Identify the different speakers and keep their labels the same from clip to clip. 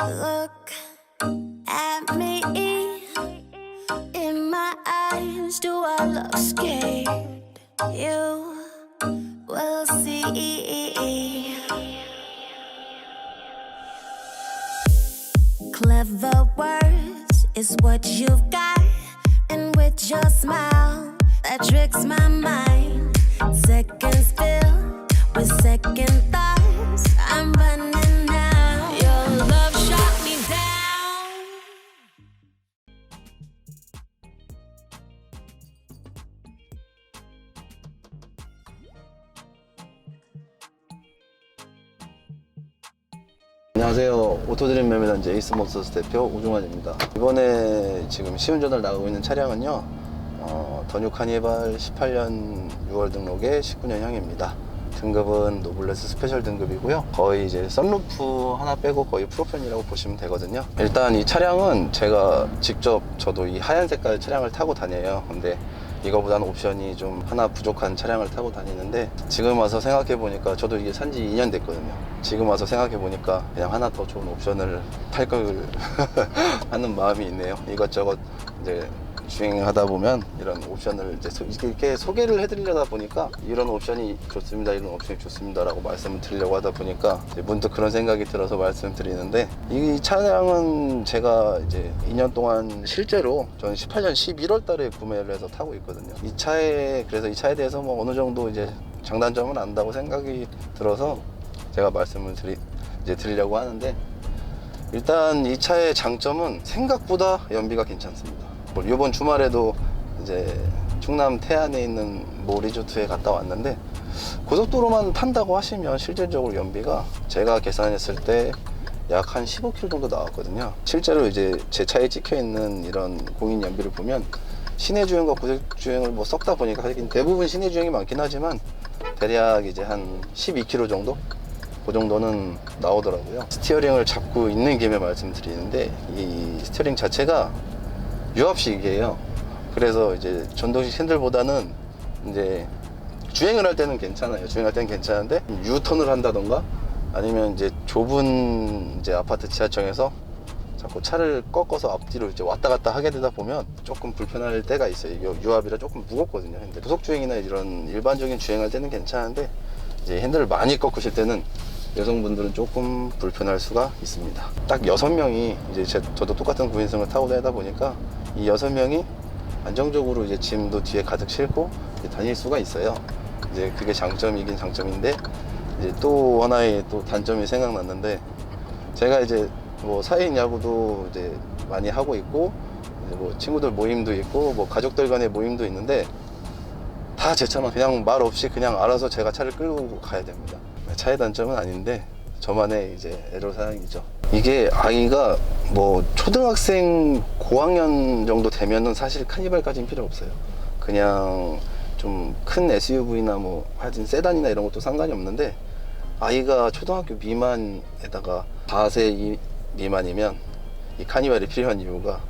Speaker 1: Look at me in my eyes. Do I look scared? You will see. Clever words is what you've got, and with your smile that tricks my mind. Seconds fill with second thoughts. I'm running now. Your love shot me down.
Speaker 2: 안녕하세요. 오토드림 매매단지 에이스모터스 대표 오중환입니다. 이번에 지금 시운전을 나가고 있는 차량은요, 더뉴 카니발 18년 6월 등록의 19년형입니다. 등급은 노블레스 스페셜 등급이고요. 거의 이제 썬루프 하나 빼고 거의 프로편이라고 보시면 되거든요. 일단 이 차량은 제가 직접 저도 이 하얀 색깔 차량을 타고 다녀요. 근데 이거보다는 옵션이 좀 하나 부족한 차량을 타고 다니는데, 지금 와서 생각해 보니까 저도 이게 산지 2년 됐거든요. 지금 와서 생각해 보니까 그냥 하나 더 좋은 옵션을 탈 걸 하는 마음이 있네요. 이것저것 이제 주행하다 보면 이런 옵션을 이제 이렇게 소개를 해드리려다 보니까 이런 옵션이 좋습니다, 이런 옵션이 좋습니다 라고 말씀을 드리려고 하다 보니까 문득 그런 생각이 들어서 말씀드리는데, 이 차량은 제가 이제 2년 동안 실제로 저는 18년 11월 달에 구매를 해서 타고 있거든요. 그래서 이 차에 대해서 뭐 어느 정도 이제 장단점은 안다고 생각이 들어서 제가 말씀을 드리려고 하는데, 일단 이 차의 장점은 생각보다 연비가 괜찮습니다. 이번 주말에도 이제 충남 태안에 있는 모 리조트에 갔다 왔는데, 고속도로만 탄다고 하시면 실질적으로 연비가 제가 계산했을 때 약 한 15km 정도 나왔거든요. 실제로 이제 제 차에 찍혀 있는 이런 공인 연비를 보면 시내 주행과 고속 주행을 뭐 섞다 보니까 하긴 대부분 시내 주행이 많긴 하지만 대략 이제 한 12km 정도? 그 정도는 나오더라고요. 스티어링을 잡고 있는 김에 말씀드리는데, 이 스티어링 자체가 유압식이에요. 그래서 이제 전동식 핸들보다는 이제 주행을 할 때는 괜찮아요. 주행할 때는 괜찮은데 유턴을 한다던가 아니면 이제 좁은 이제 아파트 지하철에서 자꾸 차를 꺾어서 앞뒤로 이제 왔다 갔다 하게 되다 보면 조금 불편할 때가 있어요. 유압이라 조금 무겁거든요. 근데 고속 주행이나 이런 일반적인 주행할 때는 괜찮은데, 이제 핸들을 많이 꺾으실 때는 여성분들은 조금 불편할 수가 있습니다. 딱 6명이 이제 저도 똑같은 9인승을 타고 다니다 보니까 이 6명이 안정적으로 이제 짐도 뒤에 가득 싣고 다닐 수가 있어요. 이제 그게 장점이긴 장점인데, 이제 또 하나의 또 단점이 생각났는데, 제가 이제 뭐 4인 야구도 이제 많이 하고 있고, 이제 뭐 친구들 모임도 있고, 뭐 가족들 간의 모임도 있는데, 다 제 차만 그냥 말 없이 그냥 알아서 제가 차를 끌고 가야 됩니다. 차의 단점은 아닌데 저만의 이제 애로사항이죠. 이게 아이가 뭐 초등학생 고학년 정도 되면은 사실 카니발까지는 필요 없어요. 그냥 좀 큰 SUV나 뭐 하여튼 세단이나 이런 것도 상관이 없는데, 아이가 초등학교 미만에다가 4세 미만이면 이 카니발이 필요한 이유가,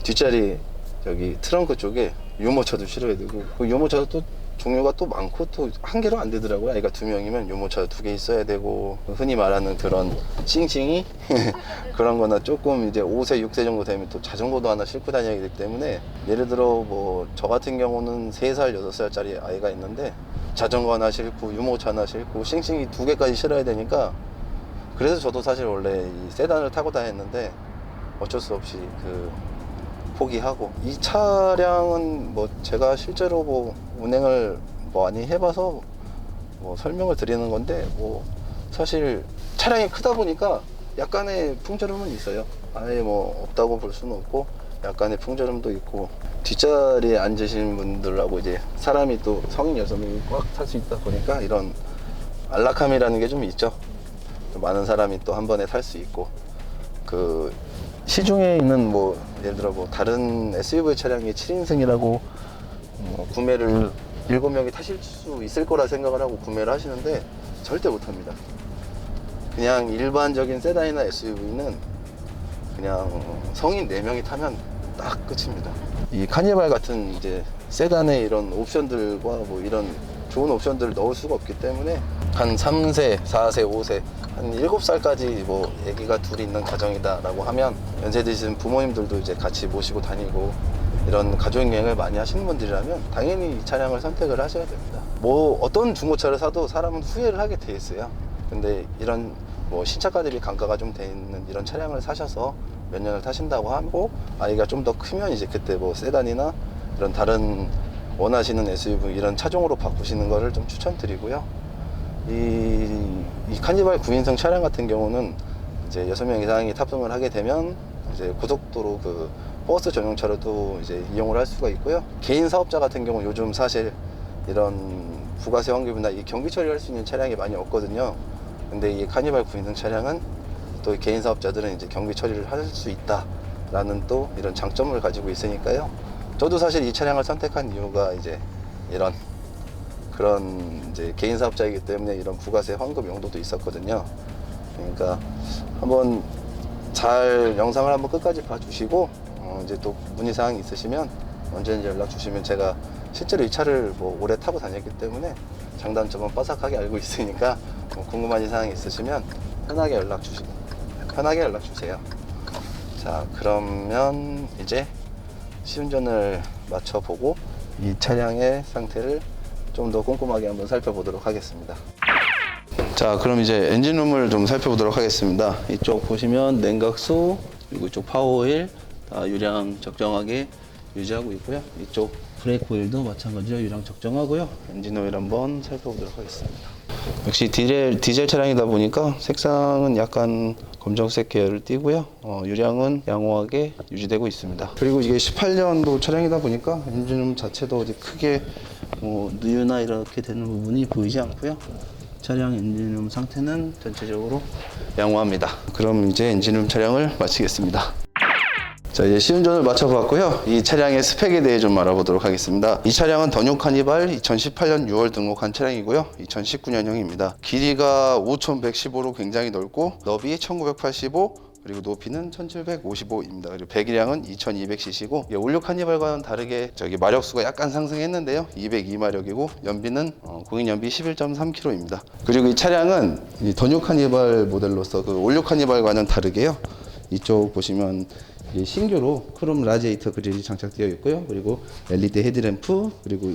Speaker 2: 뒷자리 여기 트렁크 쪽에 유모차도 실어야 되고, 그 유모차도 또 종류가 또 많고 또 한 개로 안 되더라고요. 아이가 2명이면 유모차 2개 있어야 되고, 흔히 말하는 그런 싱싱이 그런 거나 조금 이제 5세 6세 정도 되면 또 자전거도 하나 싣고 다녀야 되기 때문에, 예를 들어 뭐 저 같은 경우는 3살 6살짜리 아이가 있는데 자전거 하나 싣고 유모차 하나 싣고 싱싱이 2개까지 실어야 되니까, 그래서 저도 사실 원래 이 세단을 타고 다녔는데 어쩔 수 없이 포기하고, 이 차량은 뭐 제가 실제로 뭐 운행을 많이 해봐서 뭐 설명을 드리는 건데, 뭐 사실 차량이 크다 보니까 약간의 풍절음은 있어요. 아예 뭐 없다고 볼 수는 없고 약간의 풍절음도 있고, 뒷자리에 앉으신 분들하고 이제 사람이 또 성인 여성이 꽉 탈 수 있다 보니까 이런 안락함이라는 게 좀 있죠. 많은 사람이 또 한 번에 탈 수 있고, 그 시중에 있는 뭐 예를 들어 뭐 다른 SUV 차량이 7인승이라고 구매를 7명이 타실 수 있을 거라 생각을 하고 구매를 하시는데 절대 못합니다. 그냥 일반적인 세단이나 SUV는 그냥 성인 4명이 타면 딱 끝입니다. 이 카니발 같은 이제 세단의 이런 옵션들과 뭐 이런 좋은 옵션들을 넣을 수가 없기 때문에 한 3세, 4세, 5세 한 7살까지 뭐 아기가 둘이 있는 가정이다라고 하면 연세 드신 부모님들도 이제 같이 모시고 다니고 이런 가족여행을 많이 하시는 분들이라면 당연히 이 차량을 선택을 하셔야 됩니다. 뭐 어떤 중고차를 사도 사람은 후회를 하게 돼 있어요. 근데 이런 뭐 신차가 대비 단가가 좀 돼 있는 이런 차량을 사셔서 몇 년을 타신다고 하고 아이가 좀 더 크면 이제 그때 뭐 세단이나 이런 다른 원하시는 SUV 이런 차종으로 바꾸시는 거를 좀 추천드리고요. 이 카니발 9인승 차량 같은 경우는 이제 6명 이상이 탑승을 하게 되면 이제 고속도로 그 버스 전용차로도 이제 이용을 할 수가 있고요. 개인 사업자 같은 경우 요즘 사실 이런 부가세 환급이나 이 경비 처리할 수 있는 차량이 많이 없거든요. 근데 이 카니발 9인승 차량은 또 개인 사업자들은 이제 경비 처리를 할 수 있다라는 또 이런 장점을 가지고 있으니까요. 저도 사실 이 차량을 선택한 이유가 이제 이런 그런 이제 개인 사업자이기 때문에 이런 부가세 환급 용도도 있었거든요. 그러니까 한번 잘 영상을 한번 끝까지 봐주시고 이제 또 문의사항이 있으시면 언제든지 연락 주시면 제가 실제로 이 차를 뭐 오래 타고 다녔기 때문에 장단점은 빠삭하게 알고 있으니까 뭐 궁금한 사항이 있으시면 편하게 연락 주세요. 자, 그러면 이제 시운전을 마쳐보고 이 차량의 상태를 좀 더 꼼꼼하게 한번 살펴보도록 하겠습니다. 자, 그럼 이제 엔진룸을 좀 살펴보도록 하겠습니다. 이쪽 보시면 냉각수, 그리고 이쪽 파워오일 다 유량 적정하게 유지하고 있고요. 이쪽 브레이크 오일도 마찬가지로 유량 적정하고요. 엔진 오일 한번 살펴보도록 하겠습니다. 역시 디젤 차량이다 보니까 색상은 약간 검정색 계열을 띠고요. 유량은 양호하게 유지되고 있습니다. 그리고 이게 18년도 차량이다 보니까 엔진룸 자체도 어디 크게 누유나 이렇게 되는 부분이 보이지 않고요. 차량 엔진룸 상태는 전체적으로 양호합니다. 그럼 이제 엔진룸 촬영을 마치겠습니다. 자, 이제 시운전을 마쳐봤고요. 이 차량의 스펙에 대해 좀 알아보도록 하겠습니다. 이 차량은 더뉴 카니발 2018년 6월 등록한 차량이고요. 2019년형입니다. 길이가 5115로 굉장히 넓고 너비 1985, 그리고 높이는 1755입니다. 그리고 배기량은 2200cc고 올류 카니발과는 다르게 마력수가 약간 상승했는데요. 202마력이고 연비는 공인 연비 11.3km입니다. 그리고 이 차량은 이 더뉴 카니발 모델로서 그 올류 카니발과는 다르게요. 이쪽 보시면 신규로 크롬 라지에이터 그릴이 장착되어 있고요. 그리고 LED 헤드램프, 그리고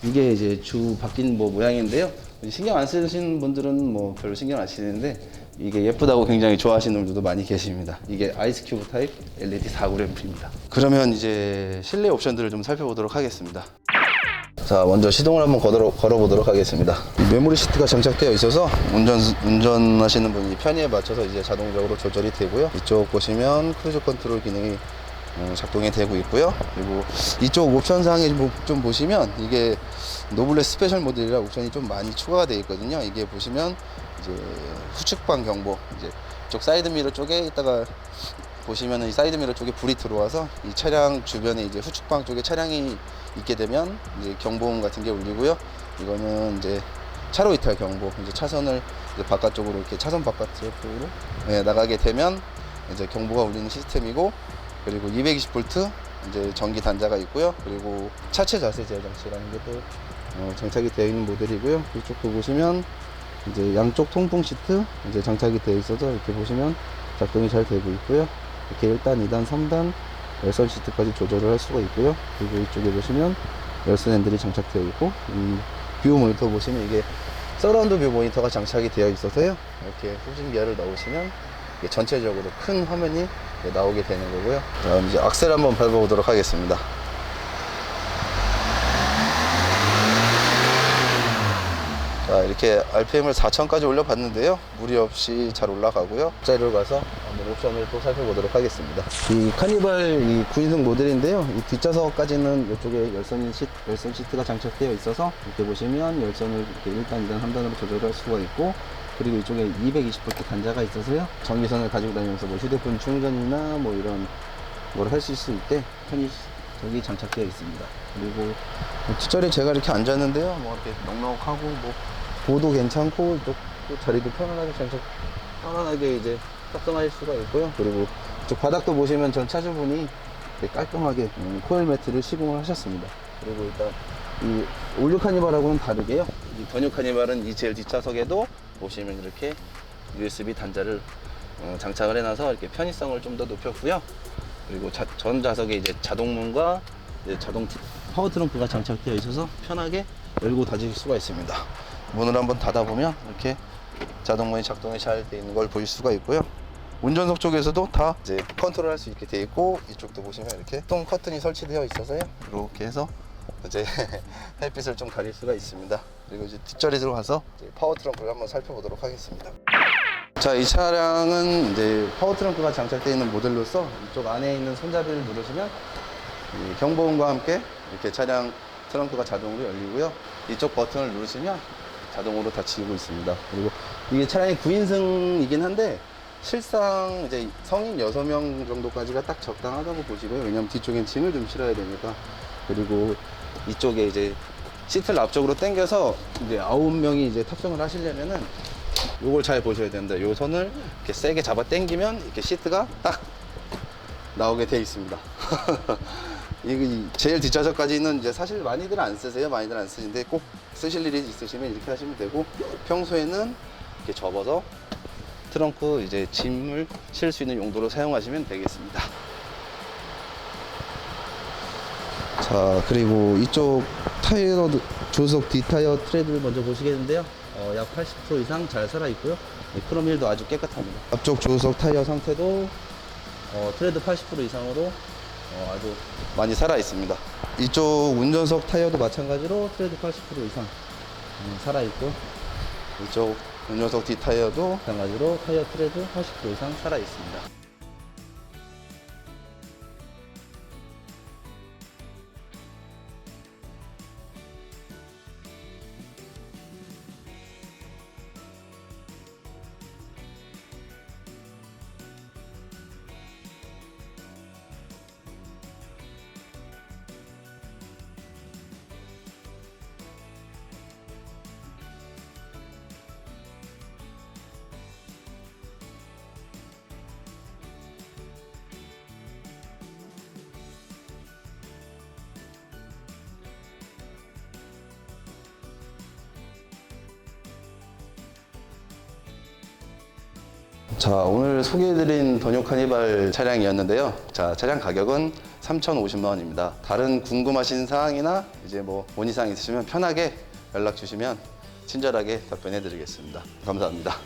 Speaker 2: 이게 이제 주 바뀐 모양인데요. 신경 안 쓰시는 분들은 뭐 별로 신경 안 쓰시는데 이게 예쁘다고 굉장히 좋아하시는 분들도 많이 계십니다. 이게 아이스 큐브 타입 LED 4구램프입니다. 그러면 이제 실내 옵션들을 좀 살펴보도록 하겠습니다. 자, 먼저 시동을 한번 걸어보도록 하겠습니다. 메모리 시트가 장착되어 있어서 운전하시는 분이 편의에 맞춰서 이제 자동적으로 조절이 되고요. 이쪽 보시면 크루즈 컨트롤 기능이 작동이 되고 있고요. 그리고 이쪽 옵션 사항에 좀 보시면 이게 노블레 스페셜 모델이라 옵션이 좀 많이 추가가 되어 있거든요. 이게 보시면 이제 후측방 경보, 이제 이쪽 사이드미러 쪽에 있다가 보시면은 이 사이드미러 쪽에 불이 들어와서 이 차량 주변에 이제 후측방 쪽에 차량이 있게 되면 이제 경보음 같은 게 울리고요. 이거는 이제 차로 이탈 경보, 이제 차선을 이제 바깥쪽으로 이렇게 차선 바깥쪽으로 나가게 되면 이제 경보가 울리는 시스템이고, 그리고 220V 이제 전기 단자가 있고요. 그리고 차체 자세 제어 장치라는 게 또 장착이 되어 있는 모델이고요. 이쪽도 보시면 이제 양쪽 통풍 시트 이제 장착이 되어 있어서 이렇게 보시면 작동이 잘 되고 있고요. 이렇게 1단, 2단, 3단 열선 시트까지 조절을 할 수가 있고요. 그리고 이쪽에 보시면 열선 핸들이 장착되어 있고, 이 뷰 모니터 보시면 이게 서라운드 뷰 모니터가 장착이 되어 있어서요. 이렇게 후진기어를 넣으시면 이게 전체적으로 큰 화면이 나오게 되는 거고요. 다음 이제 악셀 한번 밟아보도록 하겠습니다. 자, 이렇게 RPM을 4000까지 올려봤는데요. 무리 없이 잘 올라가고요. 자리로 가서 한번 옵션을 또 살펴보도록 하겠습니다. 이 카니발 이 9인승 모델인데요. 이 뒷좌석까지는 이쪽에 열선 시트가 장착되어 있어서 이렇게 보시면 열선을 이렇게 1단, 2단, 3단으로 조절할 수가 있고, 그리고 이쪽에 220V 단자가 있어서요. 전기선을 가지고 다니면서 뭐 휴대폰 충전이나 뭐 이런 뭘 하실 수 있게 편히 저기 장착되어 있습니다. 그리고 뒷자리에 제가 이렇게 앉았는데요. 뭐 이렇게 넉넉하고 뭐 보도 괜찮고 이쪽도 자리도 편안하게 이제 탑승하실 수가 있고요. 그리고 이쪽 바닥도 보시면 전 차주분이 깔끔하게 코일 매트를 시공을 하셨습니다. 그리고 일단 이 올류 카니발하고는 다르게요. 이 더뉴 카니발은 이 제일 뒷좌석에도 보시면 이렇게 USB 단자를 장착을 해놔서 이렇게 편의성을 좀 더 높였고요. 그리고 전 좌석에 이제 자동문과 이제 파워 트렁크가 장착되어 있어서 편하게 열고 닫으실 수가 있습니다. 문을 한번 닫아보면 이렇게 자동문이 작동이 잘 되어 있는 걸 보실 수가 있고요. 운전석 쪽에서도 다 이제 컨트롤 할 수 있게 되어 있고, 이쪽도 보시면 이렇게 동 커튼이 설치되어 있어서요. 이렇게 해서 이제 햇빛을 좀 가릴 수가 있습니다. 그리고 이제 뒷자리 들어가서 이제 파워 트렁크를 한번 살펴보도록 하겠습니다. 자, 이 차량은 이제 파워 트렁크가 장착되어 있는 모델로서 이쪽 안에 있는 손잡이를 누르시면 이 경보음과 함께 이렇게 차량 트렁크가 자동으로 열리고요. 이쪽 버튼을 누르시면 자동으로 닫히고 있습니다. 그리고 이게 차량이 9인승이긴 한데 실상 이제 성인 6명 정도까지가 딱 적당하다고 보시고요. 왜냐면 뒤쪽엔 짐을 좀 실어야 되니까. 그리고 이쪽에 이제 시트를 앞쪽으로 당겨서 이제 9명이 이제 탑승을 하시려면은 요걸 잘 보셔야 됩니다. 요 선을 이렇게 세게 잡아 당기면 이렇게 시트가 딱 나오게 되어 있습니다. 이게 제일 뒷좌석까지는 이제 사실 많이들 안 쓰세요. 많이들 안 쓰시는데 꼭 쓰실 일이 있으시면 이렇게 하시면 되고, 평소에는 이렇게 접어서 트렁크 이제 짐을 실 수 있는 용도로 사용하시면 되겠습니다. 자, 그리고 이쪽 타이어 조수석 뒷타이어 트레드를 먼저 보시겠는데요. 약 80% 이상 잘 살아 있고요. 크롬 휠도 아주 깨끗합니다. 앞쪽 조수석 타이어 상태도 트레드 80% 이상으로 아주 많이 살아 있습니다. 이쪽 운전석 타이어도 마찬가지로 트레드 80% 이상 살아 있고, 이쪽 운전석 뒷 타이어도 마찬가지로 타이어 트레드 80% 이상 살아 있습니다. 자, 오늘 소개해드린 더뉴 카니발 차량이었는데요. 자, 차량 가격은 3,050만 원입니다. 다른 궁금하신 사항이나 이제 뭐 문의사항 있으시면 편하게 연락 주시면 친절하게 답변해 드리겠습니다. 감사합니다.